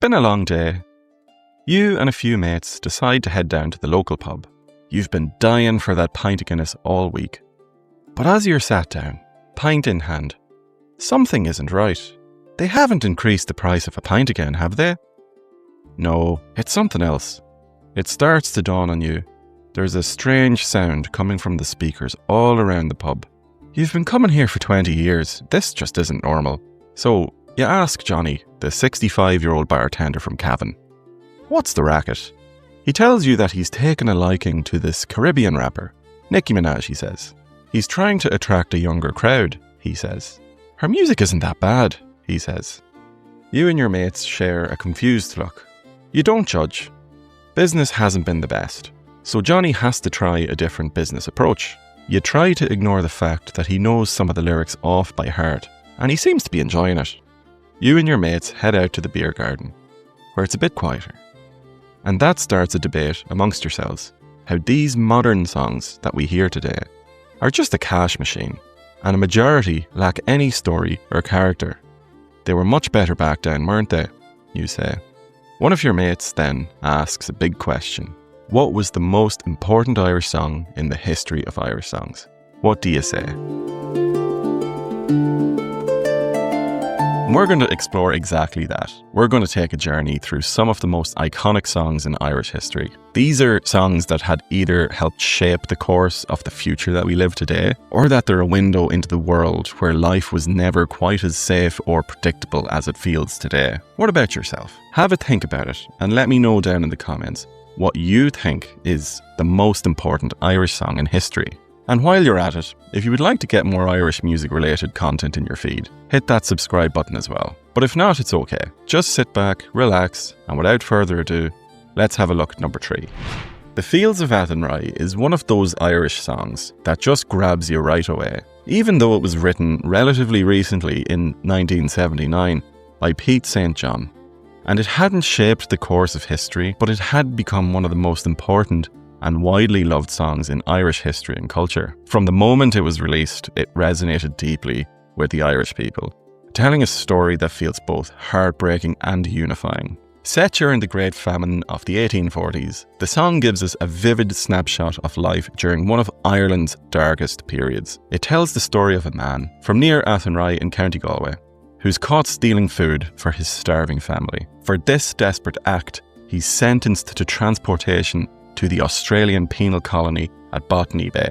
Been a long day. You and a few mates decide to head down to the local pub. You've been dying for that pint of Guinness all week. But as you're sat down, pint in hand, something isn't right. They haven't increased the price of a pint again, have they? No, it's something else. It starts to dawn on you. There's a strange sound coming from the speakers all around the pub. You've been coming here for 20 years. This just isn't normal. So you ask Johnny, the 65-year-old bartender from Cavan, what's the racket? He tells you that he's taken a liking to this Caribbean rapper, Nicki Minaj, he says. He's trying to attract a younger crowd, he says. Her music isn't that bad, he says. You and your mates share a confused look. You don't judge. Business hasn't been the best, so Johnny has to try a different business approach. You try to ignore the fact that he knows some of the lyrics off by heart, and he seems to be enjoying it. You and your mates head out to the beer garden, where it's a bit quieter. And that starts a debate amongst yourselves, how these modern songs that we hear today are just a cash machine, and a majority lack any story or character. They were much better back then, weren't they? You say. One of your mates then asks a big question. What was the most important Irish song in the history of Irish songs? What do you say? And we're going to explore exactly that. We're going to take a journey through some of the most iconic songs in Irish history. These are songs that had either helped shape the course of the future that we live today, or that they're a window into the world where life was never quite as safe or predictable as it feels today. What about yourself? Have a think about it and let me know down in the comments what you think is the most important Irish song in history. And while you're at it, if you would like to get more Irish music related content in your feed, hit that subscribe button as well. But if not, it's okay. Just sit back, relax, and without further ado, let's have a look at number 3. The Fields of Athenry is one of those Irish songs that just grabs you right away. Even though it was written relatively recently in 1979 by Pete St. John. And it hadn't shaped the course of history, but it had become one of the most important and widely loved songs in Irish history and culture. From the moment it was released, it resonated deeply with the Irish people, telling a story that feels both heartbreaking and unifying. Set during the Great Famine of the 1840s, the song gives us a vivid snapshot of life during one of Ireland's darkest periods. It tells the story of a man from near Athenry in County Galway, who's caught stealing food for his starving family. For this desperate act, he's sentenced to transportation to the Australian penal colony at Botany Bay,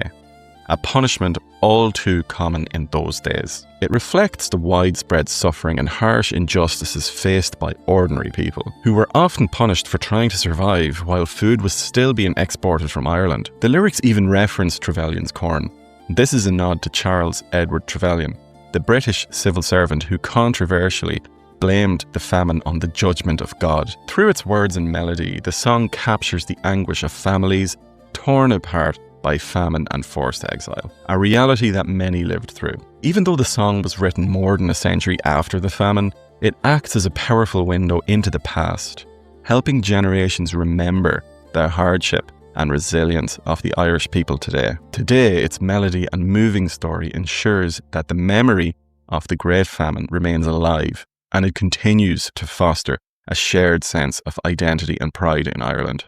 a punishment all too common in those days. It reflects the widespread suffering and harsh injustices faced by ordinary people, who were often punished for trying to survive while food was still being exported from Ireland. The lyrics even reference Trevelyan's corn. This is a nod to Charles Edward Trevelyan, the British civil servant who controversially blamed the famine on the judgment of God. Through its words and melody, the song captures the anguish of families torn apart by famine and forced exile, a reality that many lived through. Even though the song was written more than a century after the famine, it acts as a powerful window into the past, helping generations remember the hardship and resilience of the Irish people today. Today, its melody and moving story ensures that the memory of the Great Famine remains alive, and it continues to foster a shared sense of identity and pride in Ireland.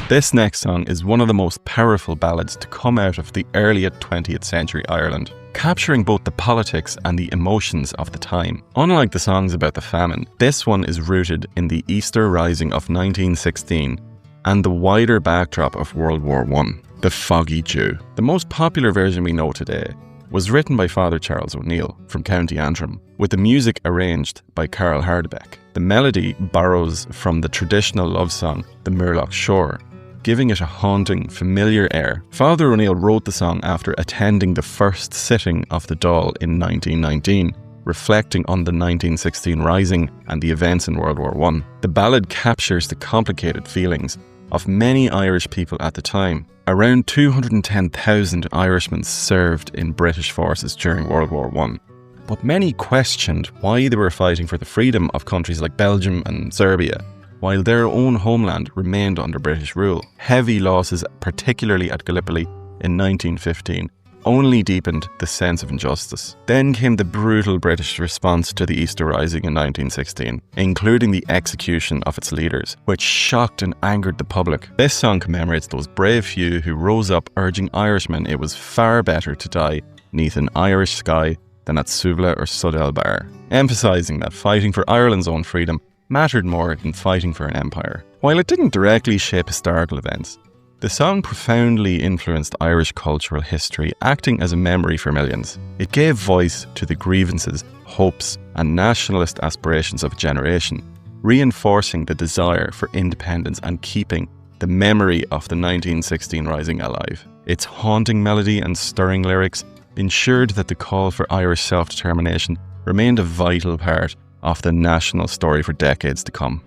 This next song is one of the most powerful ballads to come out of the early 20th century Ireland, capturing both the politics and the emotions of the time. Unlike the songs about the famine, this one is rooted in the Easter Rising of 1916 and the wider backdrop of World War I, the Foggy Dew. The most popular version we know today was written by Father Charles O'Neill from County Antrim, with the music arranged by Carl Hardebeck. The melody borrows from the traditional love song, The Murloch Shore, giving it a haunting, familiar air. Father O'Neill wrote the song after attending the first sitting of the Dáil in 1919, reflecting on the 1916 Rising and the events in World War I. The ballad captures the complicated feelings of many Irish people at the time. Around 210,000 Irishmen served in British forces during World War I, but many questioned why they were fighting for the freedom of countries like Belgium and Serbia, while their own homeland remained under British rule. Heavy losses, particularly at Gallipoli in 1915, only deepened the sense of injustice. Then came the brutal British response to the Easter Rising in 1916, including the execution of its leaders, which shocked and angered the public. This song commemorates those brave few who rose up urging Irishmen it was far better to die neath an Irish sky than at Suvla or Sudell Bar, emphasising that fighting for Ireland's own freedom mattered more than fighting for an empire. While it didn't directly shape historical events, the song profoundly influenced Irish cultural history, acting as a memory for millions. It gave voice to the grievances, hopes, and nationalist aspirations of a generation, reinforcing the desire for independence and keeping the memory of the 1916 Rising alive. Its haunting melody and stirring lyrics ensured that the call for Irish self-determination remained a vital part of the national story for decades to come.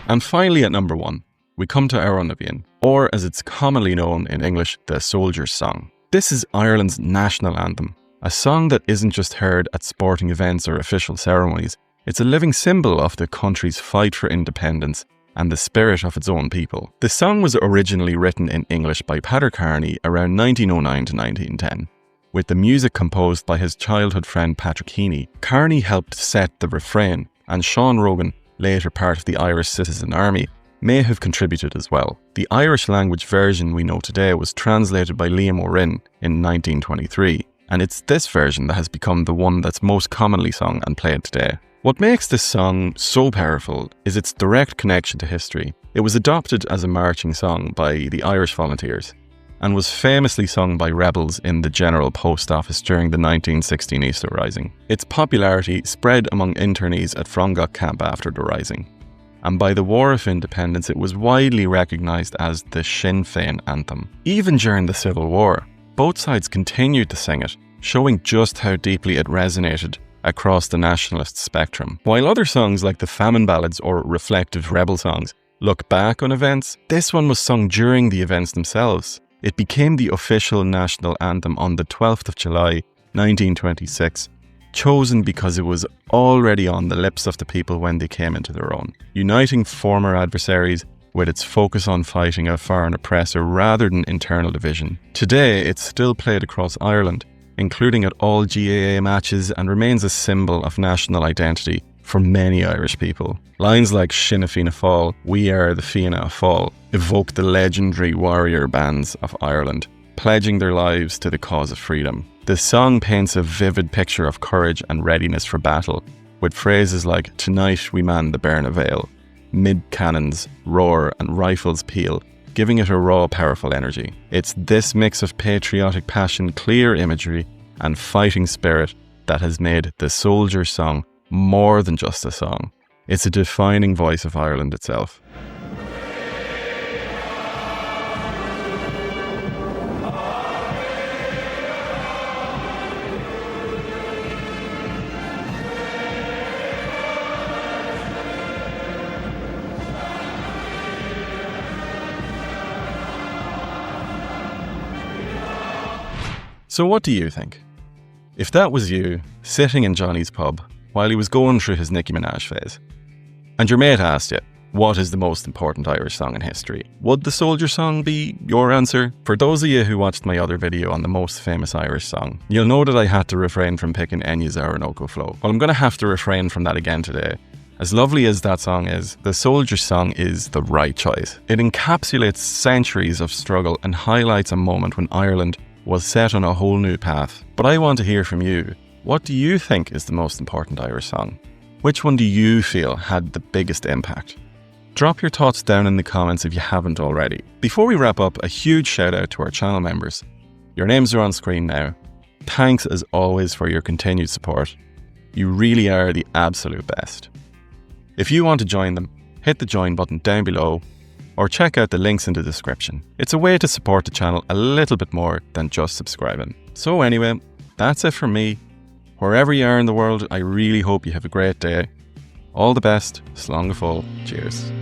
And finally, at number 1, we come to Amhrán na bhFiann, or as it's commonly known in English, the Soldier's Song. This is Ireland's national anthem, a song that isn't just heard at sporting events or official ceremonies. It's a living symbol of the country's fight for independence and the spirit of its own people. The song was originally written in English by Peadar Kearney around 1909 to 1910. With the music composed by his childhood friend Patrick Heaney. Kearney helped set the refrain, and Sean Rogan, later part of the Irish Citizen Army, may have contributed as well. The Irish language version we know today was translated by Liam O'Rinn in 1923, and it's this version that has become the one that's most commonly sung and played today. What makes this song so powerful is its direct connection to history. It was adopted as a marching song by the Irish Volunteers, and was famously sung by rebels in the General Post Office during the 1916 Easter Rising. Its popularity spread among internees at Frongach Camp after the Rising, and by the War of Independence it was widely recognised as the Sinn Féin anthem. Even during the Civil War, both sides continued to sing it, showing just how deeply it resonated across the nationalist spectrum. While other songs like the famine ballads or reflective rebel songs look back on events, this one was sung during the events themselves. It became the official national anthem on the 12th of July, 1926, chosen because it was already on the lips of the people when they came into their own, uniting former adversaries with its focus on fighting a foreign oppressor rather than internal division. Today, it's still played across Ireland, including at all GAA matches, and remains a symbol of national identity for many Irish people. Lines like Sinn Fianna Fáil, We Are the Fianna Fáil, evoke the legendary warrior bands of Ireland, pledging their lives to the cause of freedom. The song paints a vivid picture of courage and readiness for battle, with phrases like "Tonight we man the Berna Vale," "Mid-cannons roar and rifles peal," giving it a raw, powerful energy. It's this mix of patriotic passion, clear imagery, and fighting spirit that has made the Soldier's Song more than just a song. It's a defining voice of Ireland itself. So what do you think? If that was you, sitting in Johnny's pub while he was going through his Nicki Minaj phase, and your mate asked you, what is the most important Irish song in history? Would the Soldier Song be your answer? For those of you who watched my other video on the most famous Irish song, you'll know that I had to refrain from picking Enya's Orinoco Flow. Well, I'm going to have to refrain from that again today. As lovely as that song is, the Soldier's Song is the right choice. It encapsulates centuries of struggle and highlights a moment when Ireland was set on a whole new path. But I want to hear from you. What do you think is the most important Irish song? Which one do you feel had the biggest impact? Drop your thoughts down in the comments if you haven't already. Before we wrap up, a huge shout out to our channel members. Your names are on screen now. Thanks as always for your continued support. You really are the absolute best. If you want to join them, hit the join button down below, or check out the links in the description. It's a way to support the channel a little bit more than just subscribing. So anyway, that's it from me. Wherever you are in the world, I really hope you have a great day. All the best, slán go fóill, cheers.